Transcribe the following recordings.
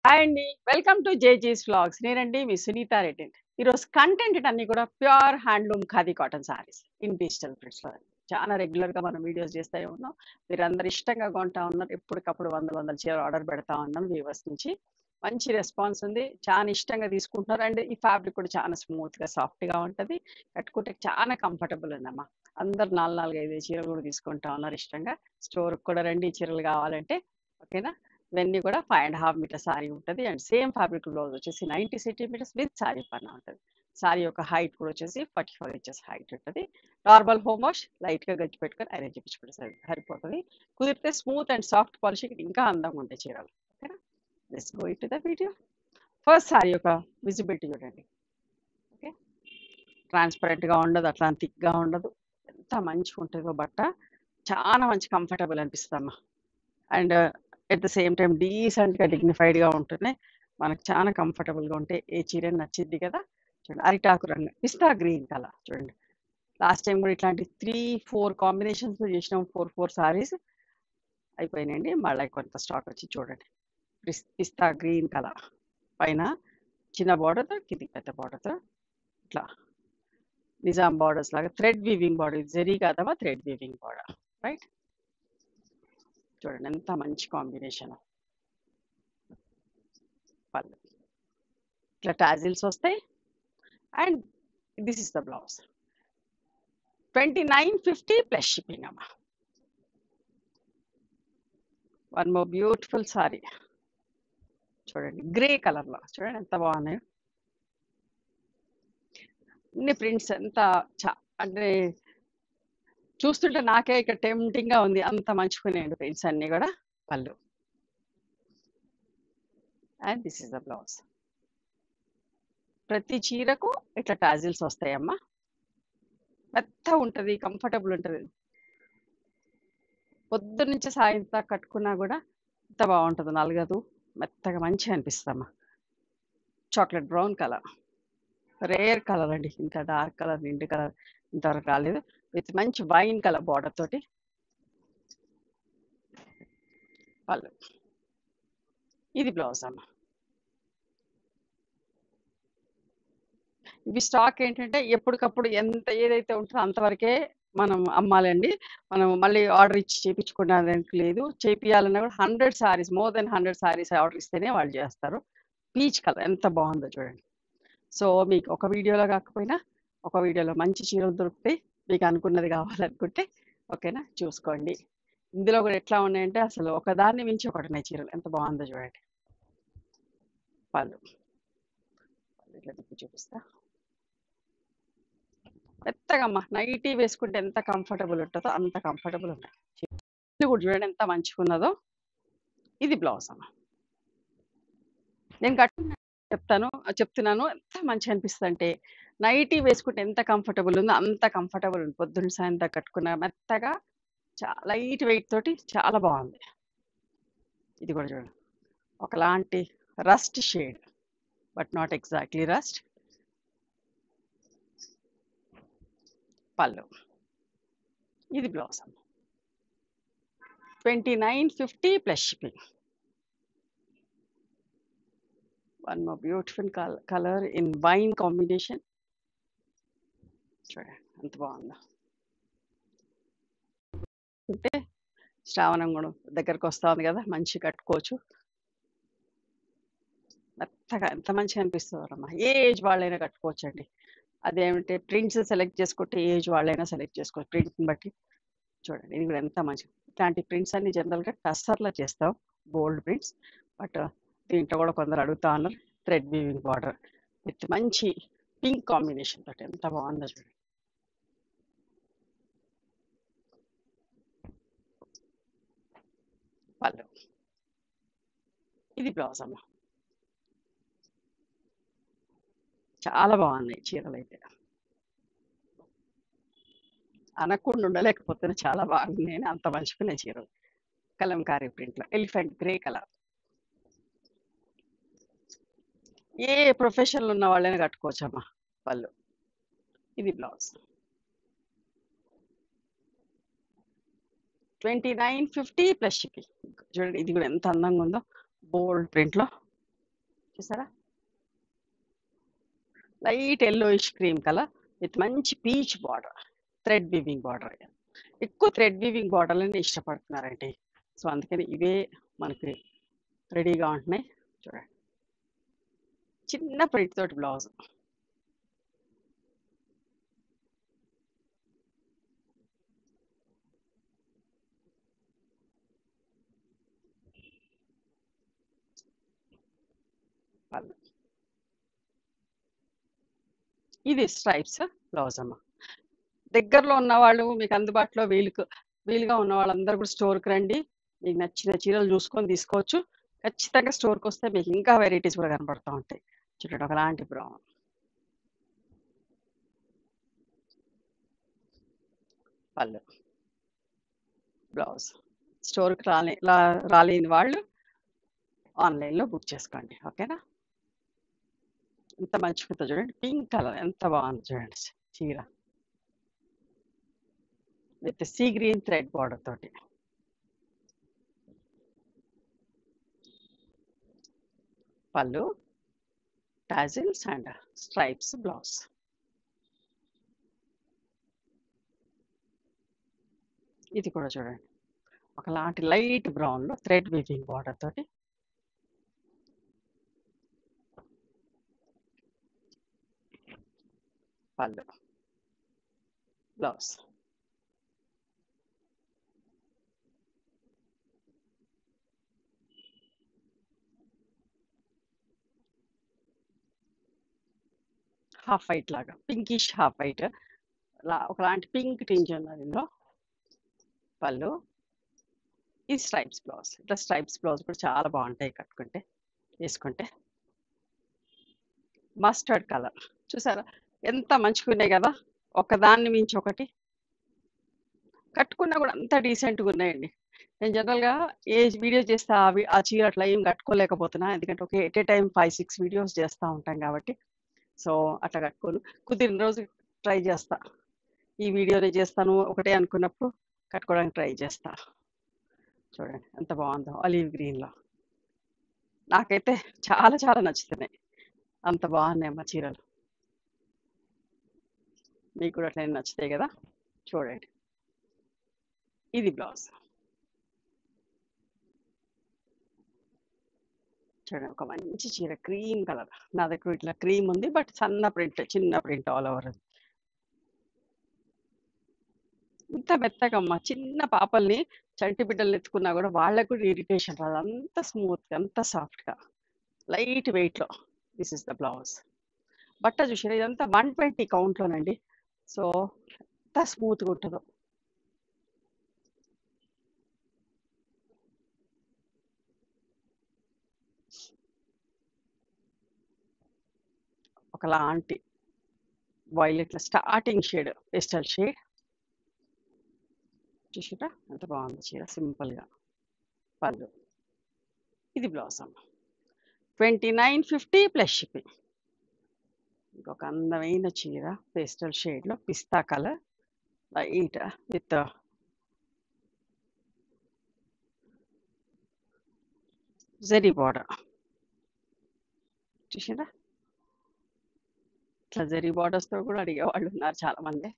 Hi అండి. Welcome to జేజీస్ vlogs. నేనండి మీ సునీత రెడ్డి. ఈరోజు కంటెంట్ అన్నీ కూడా pure handloom khadi cotton saris in digital ప్రింట్స్‌లో. చాలా రెగ్యులర్‌గా మనం వీడియోస్ చేస్తూనే ఉన్నాం. మీరందరూ ఇష్టంగా కొంటా ఉన్నారు. ఎప్పటికప్పుడు వందల వందల చీరలు ఆర్డర్ పెడతా ఉన్నాం వ్యూవర్స్ నుంచి. మంచి రెస్పాన్స్ ఉంది. చాలా ఇష్టంగా తీసుకుంటున్నారు. అండ్ ఈ ఫ్యాబ్రిక్ కూడా చాలా స్మూత్‌గా, సాఫ్ట్‌గా ఉంటది. కట్టుకుంటే చాలా కంఫర్టబుల్ ఉందమ్మా. అందరూ 4, 4, 5 చీరలు కూడా తీసుకుంటా ఉన్నారు ఇష్టంగా. స్టోర్‌కి కూడా రండి ఈ చీరలు కావాలంటే. ఓకేనా? ఇవన్నీ కూడా 5.5 మీటర్ సారీ ఉంటుంది. అండ్ సేమ్ ఫ్యాబ్రిక్ బ్లౌజ్ వచ్చేసి 90 సెంటీమీటర్స్ విత్ సారీ పన్నా ఉంటుంది. సారీ యొక్క హైట్ కూడా వచ్చేసి 44 ఇంచెస్ హైట్ ఉంటుంది. నార్మల్ హోమ్ వాష్ లైట్‌గా గట్టి పెట్టుకొని ఐరన్ చేపించుకుంటే సరిపోతుంది. కుదిరితే స్మూత్ అండ్ సాఫ్ట్ పాలిషింగ్ ఇంకా అందంగా ఉంటాయి చీరలు. ఓకేనా? Let's go into the video. First sorry యొక్క విజిబిలిటీ చూడండి. ఓకే, ట్రాన్స్పరెంట్‌గా ఉండదు, అట్లా థిక్‌గా ఉండదు. ఎంత మంచిగా ఉంటుందో బట్ట. చాలా మంచి కంఫర్టబుల్ అనిపిస్తుందమ్మా. And at the same time డీసెంట్‌గా, డిగ్నిఫైడ్‌గా ఉంటేనే మనకు చాలా కంఫర్టబుల్‌గా ఉంటే ఏ చీర నచ్చిద్ది కదా! చూడండి అరిటాకు రంగు, పిస్తా గ్రీన్ కలర్ చూడండి. లాస్ట్ టైం కూడా ఇట్లాంటి 3, 4 కాంబినేషన్స్‌తో చేసినాం. 4, 4 సారీస్ అయిపోయినాయండి. మళ్ళీ కొంత స్టాక్ వచ్చి చూడండి. పిస్తా గ్రీన్ కలర్ పైన చిన్న బార్డర్‌తో, కిందికి పెద్ద బార్డర్‌తో ఇట్లా నిజాం బార్డర్స్ లాగా థ్రెడ్ వీవింగ్ బార్డర్. జరీ కాదమ్మా, థ్రెడ్ వీవింగ్ బార్డర్. రైట్? చూడండి ఎంత మంచి కాంబినేషన్. పళ్ళు ఇట్లా టాజిల్స్ వస్తాయి. And this is the blouse. 2950 plus shipping అమ్మా. వన్ మోర్ బ్యూటిఫుల్ సారీ చూడండి, గ్రే కలర్లో చూడండి ఎంత బాగున్నాయో. ఇన్ని ప్రింట్స్ ఎంత అంటే చూస్తుంటే నాకే ఇక్కడ టెంప్టింగ్గా ఉంది. అంత మంచుకునేయండి ప్రింట్స్ అన్నీ కూడా. పళ్ళు and this is the blouse. ప్రతి చీరకు ఇట్లా టాజిల్స్ వస్తాయమ్మా. మెత్తగా ఉంటుంది, కంఫర్టబుల్ ఉంటుంది. పొద్దు నుంచి సాయంత్రం కట్టుకున్నా కూడా ఎంత బాగుంటుందో, నలగదు, మెత్తగా మంచిగా అనిపిస్తుందమ్మా. Chocolate brown colour, rare colour అండి. ఇంకా డార్క్ కలర్, నిండు కలర్ ఇంతవరకు రాలేదు. విత్ మంచి వైన్ కలర్ బార్డర్ తోటి. పళ్ళు ఇది బ్లౌజ్ అమ్మ. ఇవి స్టాక్ ఏంటంటే ఎప్పటికప్పుడు ఎంత ఏదైతే ఉంటుందో అంతవరకే మనం అమ్మాలండి. మనం మళ్ళీ ఆర్డర్ ఇచ్చి చేయించుకోవడానికి లేదు. చేపియాలన్నా కూడా 100 saris, more than 100 saris order ఇస్తేనే వాళ్ళు చేస్తారు. పీచ్ కలర్ ఎంత బాగుందో చూడండి. సో మీకు ఒక వీడియోలో కాకపోయినా ఒక వీడియోలో మంచి చీరలు దొరుకుతాయి. మీకు అనుకున్నది కావాలనుకుంటే ఓకేనా, చూసుకోండి. ఇందులో కూడా ఎట్లా ఉన్నాయంటే అసలు ఒకదాన్ని మించి ఒకటి ఉన్నాయి చీరలు. ఎంత బాగుందో చూడండి. పళ్ళు ఇట్లా తిప్పి చూపిస్తా. మెత్తగమ్మా, నైటీ వేసుకుంటే ఎంత కంఫర్టబుల్ ఉంటుందో అంత కంఫర్టబుల్ ఉన్నాయి. ఇది కూడా చూడండి ఎంత మంచిగా ఉన్నదో. ఇది బ్లౌజ్ అమ్మ. నేను చెప్తున్నాను ఎంత మంచిగా అనిపిస్తుంది అంటే, నైటీ వేసుకుంటే ఎంత కంఫర్టబుల్ ఉందో అంత కంఫర్టబుల్ ఉంది. పొద్దున్న సాయంత్రం కట్టుకున్న మెత్తగా, లైట్ వెయిట్ తోటి చాలా బాగుంది. ఇది కూడా చూడండి, ఒకలాంటి rust shade, but not exactly rust. పళ్ళు ఇది బ్లౌజ్ అమ్మ. 2950 plus shipping. One more beautiful colour in wine combination. చూడండి ఎంత బాగుందో. అంటే శ్రావణం కూడా దగ్గరకు వస్తా ఉంది కదా, మంచి కట్టుకోవచ్చు. మెత్తగా ఎంత మంచిగా అనిపిస్తుందమ్మా. ఏ ఏజ్ వాళ్ళైనా కట్టుకోవచ్చు అండి. అదేమంటే ప్రింట్స్ సెలెక్ట్ చేసుకుంటే ఏ ఏజ్ వాళ్ళైనా సెలెక్ట్ చేసుకోవచ్చు ప్రింట్ని బట్టి. చూడండి ఇది కూడా ఎంత మంచిగా. ఇట్లాంటి ప్రింట్స్ అన్ని జనరల్గా టస్సర్లో చేస్తాం, బోల్డ్ ప్రింట్స్. బట్ దీంట్లో కూడా కొందరు అడుగుతా ఉన్నారు. థ్రెడ్ వీవింగ్ బార్డర్ విత్ మంచి పింక్ కాంబినేషన్ తోటి ఎంత బాగుందో చూడండి. పళ్ళు ఇది బ్లౌజ్ అమ్మ. చాలా బాగున్నాయి చీరలు అయితే. అనకుండా ఉండలేకపోతున్నా, చాలా బాగున్నాయి అని అంత మంచుకునే చీరలు. కలంకారీ ప్రింట్లో ఎలిఫెంట్ గ్రే కలర్. ఏ ప్రొఫెషన్లో ఉన్న వాళ్ళైనా కట్టుకోవచ్చమ్మా. పళ్ళు ఇది బ్లౌజ్. 2950 plus shipping. చూడండి ఇది కూడా ఎంత అందంగా ఉందో, బోల్డ్ ప్రింట్లో. చూసారా? Light yellowish cream colour with మంచి peach border, thread weaving border. ఎక్కువ థ్రెడ్ వీవింగ్ బార్డర్లని ఇష్టపడుతున్నారండి. సో అందుకని ఇవే మనకి రెడీగా ఉంటున్నాయి. చూడండి, చిన్న ప్రింట్ తోటి బ్లౌజ్. ఇది స్ట్రైప్స్ బ్లౌజ్ అమ్మ. దగ్గరలో ఉన్న వాళ్ళు, మీకు అందుబాటులో వీలుగా ఉన్న వాళ్ళందరూ కూడా స్టోర్కి రండి. మీకు నచ్చిన చీరలు చూసుకొని తీసుకోవచ్చు. ఖచ్చితంగా స్టోర్కి వస్తే మీకు ఇంకా వెరైటీస్ కూడా కనపడుతూ ఉంటాయి. చూడండి, ఒకలాంటి బ్రౌన్ పళ్ళు, బ్లౌజ్. స్టోర్కి రాలేని వాళ్ళు ఆన్లైన్లో బుక్ చేసుకోండి. ఓకేనా? ఎంత మంచిగా చూడండి, పింక్ కలర్ ఎంత బాగుంది చూడండి చీర with sea green thread border తోటి. పళ్ళు, టాజిల్స్ అండ్ స్ట్రైప్స్ బ్లౌజ్. ఇది కూడా చూడండి, ఒకలాంటి లైట్ బ్రౌన్లో థ్రెడ్ వీవింగ్ బార్డర్ తోటి. పళ్ళు, బ్లౌజ్. హాఫ్ వైట్ లాగా, పింకిష్ హాఫ్ వైట్, ఒకలాంటి పింక్ టింజ్ ఉన్నది ఇందులో. పళ్ళు, ఈ స్ట్రైప్స్ బ్లౌజ్. ఇట్లా స్ట్రైప్స్ బ్లౌజ్ కూడా చాలా బాగుంటాయి వేసుకుంటే. మస్టర్డ్ కలర్ చూసారా ఎంత మంచిగా ఉన్నాయి కదా, ఒకదాన్ని మించి ఒకటి. కట్టుకున్నా కూడా అంత డీసెంట్గా ఉన్నాయండి. నేను జనరల్గా ఏ వీడియో చేస్తా ఆ చీర అట్లా ఏం కట్టుకోలేకపోతున్నా, ఎందుకంటే ఒక ఎట్ ఏ టైం 5-6 వీడియోస్ చేస్తూ ఉంటాం కాబట్టి. సో అట్లా కట్టుకోను, కుదిరిన రోజు ట్రై చేస్తా. ఈ వీడియోనే చేస్తాను ఒకటే అనుకున్నప్పుడు కట్టుకోవడానికి ట్రై చేస్తా. చూడండి ఎంత బాగుందో ఆలివ్ గ్రీన్లో. నాకైతే చాలా చాలా నచ్చుతున్నాయి, అంత బాగున్నాయి మా చీరలు. మీకు కూడా అట్లా నచ్చుతాయి కదా. చూడండి, ఇది బ్లౌజ్. చూడండి, ఒక మంచి చీర క్రీమ్ కలర్. నా దగ్గర ఇట్లా క్రీమ్ ఉంది, బట్ చిన్న ప్రింట్ ఆల్ ఓవర్. ఇంత మెత్తగమ్మా, చిన్న పాపల్ని చంటి బిడ్డలు ఎత్తుకున్నా కూడా వాళ్ళకు కూడా ఇరిటేషన్ రాదు, అంత స్మూత్గా అంత సాఫ్ట్గా లైట్ వెయిట్లో. This is the blouse. బట్ట చూసారా, ఇదంతా 120 కౌంట్లోనండి. సో ఎంత స్మూత్గా ఉంటుందో. ఒకలాంటి వైలెట్లో స్టార్టింగ్ షేడ్, పేస్టల్ షేడ్. చూసారా ఎంత బాగుంది చీర, సింపుల్గా. పళ్ళు, ఇది బ్లౌజ్ అమ్మ. 2950 ప్లస్ షిప్పింగ్. ఇంకొక అందమైన చీర పేస్టల్ షేడ్లో, పిస్తా కలర్ లైట్ విత్ జరీ బార్డర్. చూసారా, ఇట్లా జరీ బార్డర్స్తో కూడా అడిగేవాళ్ళు ఉన్నారు చాలా మంది.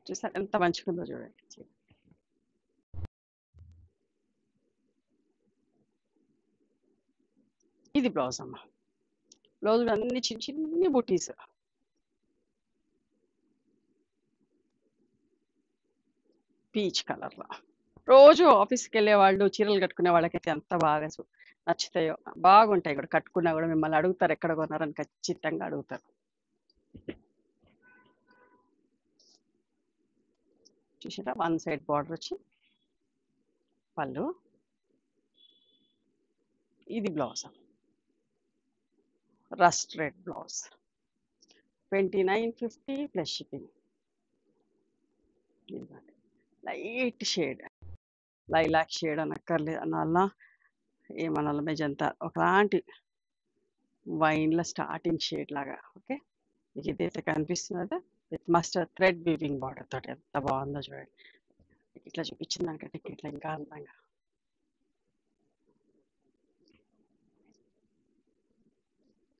చూసారా ఎంత మంచిగా ఉందో చూడండి చీర. ఇది బ్లౌజ్ అమ్మ. బ్లౌజ్ అన్ని చిన్ని బుటీస్. పీచ్ కలర్లో. రోజు ఆఫీస్కి వెళ్ళే వాళ్ళు, చీరలు కట్టుకునే వాళ్ళకైతే ఎంత బాగా నచ్చుతాయో. బాగుంటాయి కూడా, కట్టుకున్నా కూడా మిమ్మల్ని అడుగుతారు ఎక్కడ కొన్నారని, ఖచ్చితంగా అడుగుతారు. చూసారా, వన్ సైడ్ బార్డర్ వచ్చి. పళ్ళు, ఇది blouse. Rust red blouse. 2950 plus shipping. Light shade, lilac shade అనక్కర్లేదు అనాలనా, ఏమనాలి, మెజంతా ఒకలాంటి వైన్లో స్టార్టింగ్ షేడ్ లాగా. ఓకే, మీకు ఇదైతే కనిపిస్తున్నదా with mustard thread weaving border తోటి ఎంత బాగుందో చూడండి. ఇట్లా చూపించిన దానికంటే ఇట్లా ఇంకా అందంగా.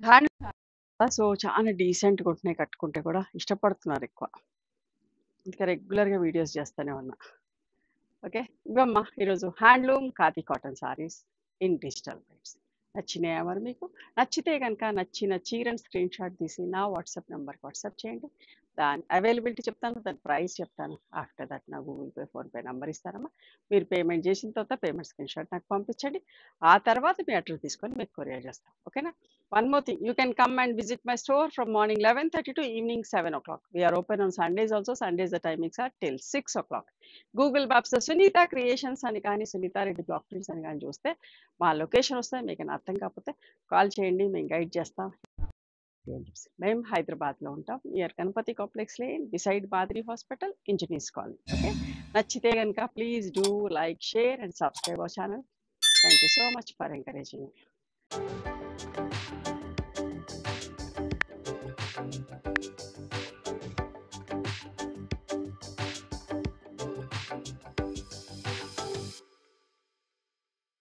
హ్యాండ్ సో చాలా డీసెంట్‌గా ఉంటున్నాయి కట్టుకుంటే కూడా ఇష్టపడుతున్నారు ఎక్కువ. ఇంకా రెగ్యులర్‌గా వీడియోస్ చేస్తూనే ఉన్నా. ఓకే. ఇవమ్మా ఈరోజు handloom khadi cotton saris in digital prints. నచ్చినాయా మరి మీకు? నచ్చితే గనక నచ్చిన చీరని స్క్రీన్ షాట్ తీసి నా వాట్సాప్ నంబర్‌కి వాట్సాప్ చేయండి. దాని అవైలబిలిటీ చెప్తాను. దాని ప్రైస్ చెప్తాను. ఆఫ్టర్ దట్ నా గూగుల్ పే, ఫోన్‌పే నంబర్ ఇస్తానమ్మా. మీరు పేమెంట్ చేసిన తర్వాత పేమెంట్ స్క్రీన్ షాట్ నాకు పంపించండి. ఆ తర్వాత మీ అడ్రస్ తీసుకొని మీకు కొరియర్ చేస్తాం. ఓకేనా? One more thing, you can come and visit my store from morning 11:30 to evening 7 o'clock. We are open on Sundays also. Sundays the timings are till 6 o'clock. Google మ్యాప్స్‌లో Sunitha creations అని కానీ, Sunitha Reddy block prints అని కానీ చూస్తే మా location వస్తుంది. మీకు ఏమైనా అర్థం కాకపోతే కాల్ చేయండి, మేము గైడ్ చేస్తాం. మేము హైదరాబాద్లో ఉంటాం, near Ganapathi complex lane, beside Badri hospital, engineers colony. Okay, నచ్చితే కనుక please do like, share and subscribe our channel. Thank you so much for encouraging.